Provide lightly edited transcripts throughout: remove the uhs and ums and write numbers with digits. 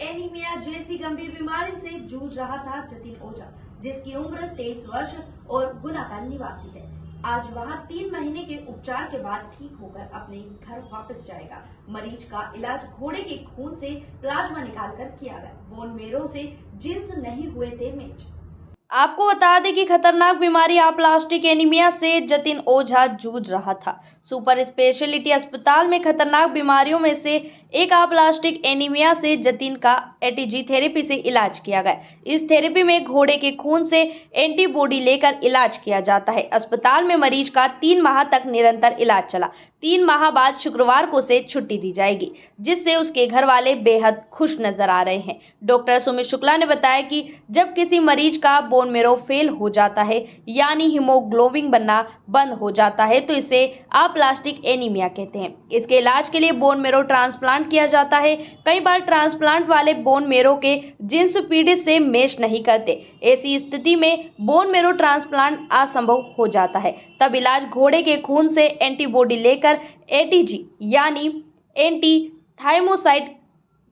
Anaemia जैसी गंभीर बीमारी से जूझ रहा था जतिन ओझा, जिसकी उम्र 23 वर्ष और गुना का निवासी है। आज वहां 3 महीने के उपचार के बाद ठीक होकर अपने घर वापस जाएगा। मरीज का इलाज घोड़े के खून से प्लाज्मा निकालकर किया गया। बोन मेरो से जिन्स नहीं हुए थे मैच। आपको बता दें कि खतरनाक बीमारी अप्लास्टिक एनीमिया से जतिन ओझा जूझ रहा था। सुपर स्पेशलिटी अस्पताल में खतरनाक बीमारियों में से एक अप्लास्टिक एनीमिया से जतिन का एटीजी थेरेपी से इलाज किया गया। इस थेरेपी में घोड़े के खून से एंटीबॉडी लेकर इलाज किया जाता है। अस्पताल में मरीज का 3 माह तक निरंतर इलाज चला। 3 माह बाद शुक्रवार को से छुट्टी दी जाएगी, जिससे उसके घर वाले बेहद खुश नजर आ रहे हैं। डॉक्टर सुमित शुक्ला ने बताया कि जब किसी मरीज का बोन मेरो फेल हो जाता है, यानी हीमोग्लोबिन बनना बंद हो जाता है, तो इसे अप्लास्टिक एनीमिया कहते हैं। इसके इलाज के लिए बोन मेरो ट्रांसप्लांट किया जाता है। कई बार ट्रांसप्लांट वाले बोन मेरो के जिन्स पीड़ित से मैच नहीं करते। ऐसी स्थिति में बोन मेरो ट्रांसप्लांट असंभव हो जाता है। तब इलाज घोड़े के खून से एंटीबॉडी लेकर एटीजी यानी एंटी थाइमोसाइट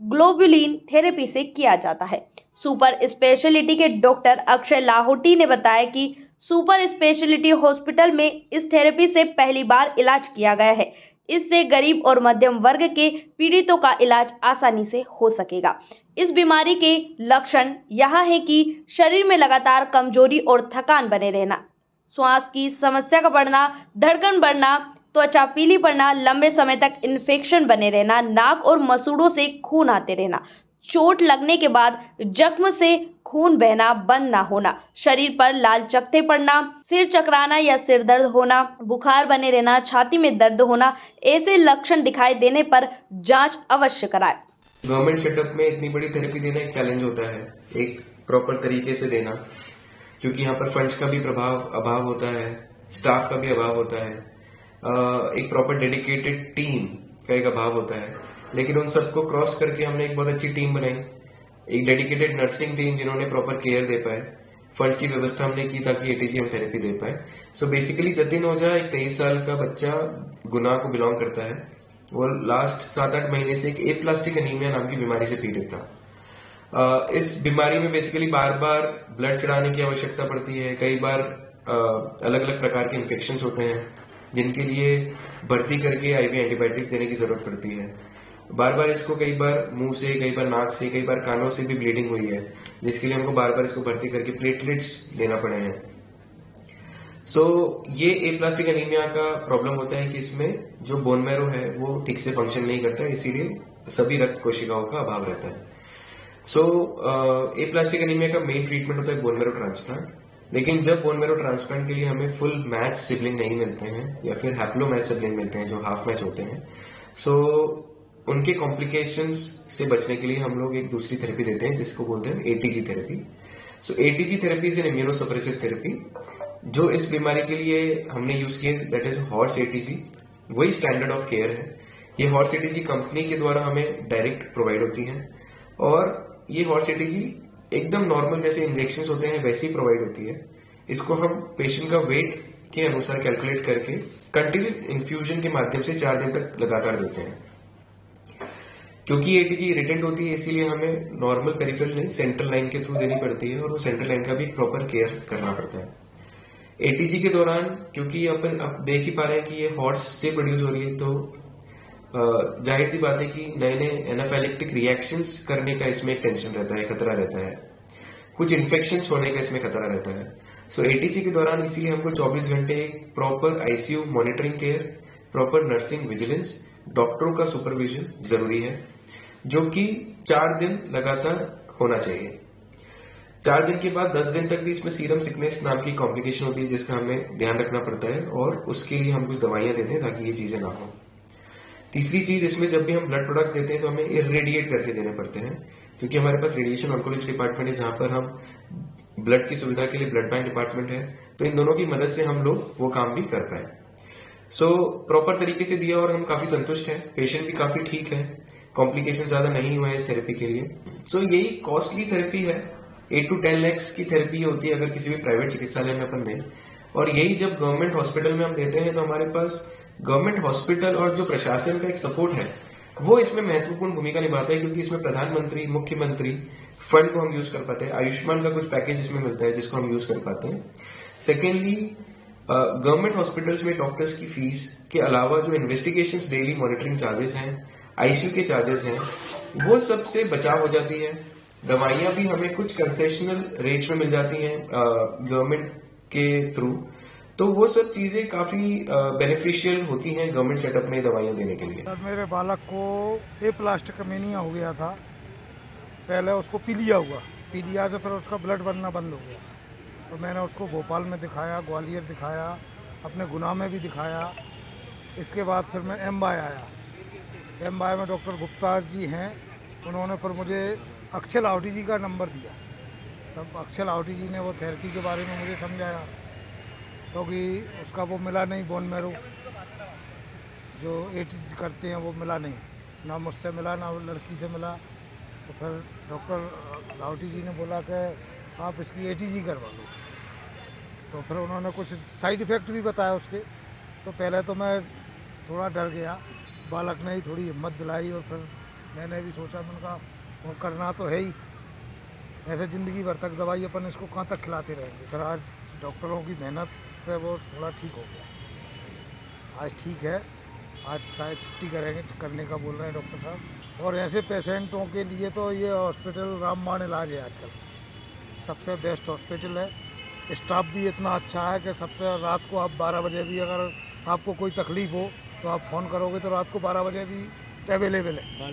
ग्लोबुलिन थेरेपी से किया जाता है। सुपर स्पेशलिटी के डॉक्टर अक्षय लाहोटी ने बताया कि सुपर स्पेशलिटी हॉस्पिटल में इस थेरेपी से पहली बार इलाज किया गया है। इससे गरीब और मध्यम वर्ग के पीड़ितों का इलाज आसानी से हो सकेगा। इस बीमारी के लक्षण यह है कि शरीर में लगातार कमजोरी और थकान बने रहना, श्वास की समस्या का बढ़ना, धड़कन बढ़ना, त्वचा पीली पड़ना, लंबे समय तक इन्फेक्शन बने रहना, नाक और मसूड़ों से खून आते रहना, चोट लगने के बाद जख्म से खून बहना बंद ना होना, शरीर पर लाल चकत्ते पड़ना, सिर चकराना या सिर दर्द होना, बुखार बने रहना, छाती में दर्द होना, ऐसे लक्षण दिखाई देने पर जांच अवश्य कराएं। गवर्नमेंट सेटअप में इतनी बड़ी थेरेपी देना एक चैलेंज होता है, एक प्रॉपर तरीके से देना, क्योंकि यहाँ पर फंड्स का भी अभाव होता है, स्टाफ का भी अभाव होता है, एक प्रॉपर डेडिकेटेड टीम का एक अभाव होता है। लेकिन उन सबको क्रॉस करके हमने एक बहुत अच्छी टीम बनाई, एक डेडिकेटेड नर्सिंग टीम जिन्होंने प्रॉपर केयर दे पाए, फंड्स की व्यवस्था हमने की ताकि एटीजी हम थेरेपी दे पाए। सो बेसिकली जतिन ओझा एक 23 साल का बच्चा गुना को बिलोंग करता है। वो लास्ट 7-8 महीने से एक एप्लास्टिक एनीमिया नाम की बीमारी से पीड़ित था। इस बीमारी में बेसिकली बार बार ब्लड चढ़ाने की आवश्यकता पड़ती है। कई बार अलग अलग प्रकार के इन्फेक्शन होते हैं जिनके लिए भर्ती करके आईवी एंटीबायोटिक्स देने की जरूरत पड़ती है। बार बार इसको कई बार मुंह से, कई बार नाक से, कई बार कानों से भी ब्लीडिंग हुई है, जिसके लिए हमको बार बार इसको भर्ती करके प्लेटलेट्स देना पड़े हैं। ये एप्लास्टिक एनीमिया का प्रॉब्लम होता है कि इसमें जो बोन मैरो है वो ठीक से फंक्शन नहीं करता है, इसीलिए सभी रक्त कोशिकाओं का अभाव रहता है। एप्लास्टिक एनीमिया का मेन ट्रीटमेंट होता है बोन मैरो ट्रांसप्लांट। लेकिन जब बोन मैरो ट्रांसप्लांट के लिए हमें फुल मैच सिबलिंग नहीं मिलते हैं या फिर हैप्लो मैच सिबलिंग मिलते हैं जो हाफ मैच होते हैं, उनके कॉम्प्लिकेशंस से बचने के लिए हम लोग एक दूसरी थेरेपी देते हैं जिसको बोलते हैं ATG therapy. ATG therapy is an immunosuppressive therapy जो इस बीमारी के लिए हमने यूज किया, दैट इज हॉर्स एटीजी। वही स्टैंडर्ड ऑफ केयर है। ये हॉर्स एटीजी कंपनी के द्वारा हमें डायरेक्ट प्रोवाइड होती है और ये हॉर्स एटीजी एकदम नॉर्मल जैसे इंजेक्शन होते हैं वैसे ही प्रोवाइड होती है। इसको हम पेशेंट का वेट के अनुसार कैलकुलेट करके कंटिन्यू इन्फ्यूजन के माध्यम से 4 दिन तक लगातार देते हैं। क्योंकि एटीजी इरिटेंट होती है इसीलिए हमें नॉर्मल पेरिफेरल नहीं, सेंट्रल लाइन के थ्रू देनी पड़ती है और वो सेंट्रल लाइन का भी प्रॉपर केयर करना पड़ता है। एटीजी के दौरान क्योंकि अपन अब देख ही पा रहे हैं कि ये हॉर्स से प्रोड्यूस हो रही है, तो जाहिर सी बात है कि नए नए एनाफाइलेक्टिक रिएक्शंस करने का इसमें टेंशन रहता है, खतरा रहता है, कुछ इन्फेक्शंस होने का इसमें खतरा रहता है। एटीजी के दौरान इसीलिए हमको 24 घंटे proper ICU monitoring care, proper nursing vigilance, डॉक्टरों का सुपरविजन जरूरी है, जो कि 4 दिन लगातार होना चाहिए। 4 दिन के बाद 10 दिन तक भी इसमें सीरम सिकनेस नाम की कॉम्प्लिकेशन होती है जिसका हमें ध्यान रखना पड़ता है और उसके लिए हम कुछ दवाइयां देते हैं ताकि ये चीजें ना हो। तीसरी चीज, इसमें जब भी हम ब्लड प्रोडक्ट देते हैं तो हमें इरेडिएट करके देने पड़ते हैं, क्योंकि हमारे पास रेडिएशन ऑन्कोलॉजी डिपार्टमेंट है जहां पर हम ब्लड की सुविधा के लिए ब्लड बैंक डिपार्टमेंट है, तो इन दोनों की मदद से हम लोग वो काम भी कर पाए। प्रॉपर तरीके से दिया और हम काफी संतुष्ट हैं, पेशेंट भी काफी ठीक है, कॉम्प्लिकेशन ज्यादा नहीं हुआ है इस थेरेपी के लिए। यही कॉस्टली थेरेपी है, 8 to 10 lakhs की थेरेपी होती है अगर किसी भी प्राइवेट चिकित्सालय में अपन दें, और यही जब गवर्नमेंट हॉस्पिटल में हम देते हैं तो हमारे पास गवर्नमेंट हॉस्पिटल और जो प्रशासन का एक सपोर्ट है वो इसमें महत्वपूर्ण भूमिका निभाता है, क्योंकि इसमें प्रधानमंत्री, मुख्यमंत्री फंड को हम यूज कर पाते हैं। आयुष्मान का कुछ पैकेज इसमें मिलता है जिसको हम यूज कर पाते हैं। सेकेंडली, गवर्नमेंट हॉस्पिटल्स में डॉक्टर्स की फीस के अलावा जो इन्वेस्टिगेशंस, डेली मॉनिटरिंग चार्जेस हैं, आईसीयू के चार्जेस हैं, वो सब से बचाव हो जाती है। दवाइयां भी हमें कुछ कंसेशनल रेट्स में मिल जाती हैं गवर्नमेंट के थ्रू। तो वो सब चीजें काफी बेनिफिशियल होती हैं गवर्नमेंट सेटअप में दवाइयां देने के लिए। सर, मेरे बालक को एप्लास्टिकमेनिया हो गया था। पहले उसको पीलिया हुआ, पीलिया से फिर उसका ब्लड बनना बंद हो गया। तो मैंने उसको भोपाल में दिखाया, ग्वालियर दिखाया, अपने गुना में भी दिखाया। इसके बाद फिर मैं एमवाई आया। एमवाई में डॉक्टर गुप्ता जी हैं, उन्होंने फिर मुझे अक्षय लाहौटी जी का नंबर दिया। तब अक्षय लाहौटी जी ने वो थेरेपी के बारे में मुझे समझाया, क्योंकि उसका वो मिला नहीं, बोन मैरो जो एटी करते हैं वो मिला नहीं, ना मुझसे मिला ना लड़की से मिला। तो फिर डॉक्टर लाहौटी जी ने बोला कि आप इसकी एटीजी करवा लो। तो फिर उन्होंने कुछ साइड इफ़ेक्ट भी बताया उसके। तो पहले तो मैं थोड़ा डर गया, बालक ने ही थोड़ी हिम्मत दिलाई और फिर मैंने भी सोचा, मैंने कहा वो करना तो है ही, ऐसे ज़िंदगी भर तक दवाई अपन इसको कहाँ तक खिलाते रहेंगे। फिर आज डॉक्टरों की मेहनत से वो थोड़ा ठीक हो गया। आज ठीक है, आज शायद छुट्टी करने का बोल रहे हैं डॉक्टर साहब। और ऐसे पेशेंटों के लिए तो ये हॉस्पिटल रामबाण इलाज है आजकल, सबसे बेस्ट हॉस्पिटल है। स्टाफ भी इतना अच्छा है कि सबसे रात को आप 12 बजे भी अगर आपको कोई तकलीफ़ हो तो आप फ़ोन करोगे तो रात को 12 बजे भी अवेलेबल है।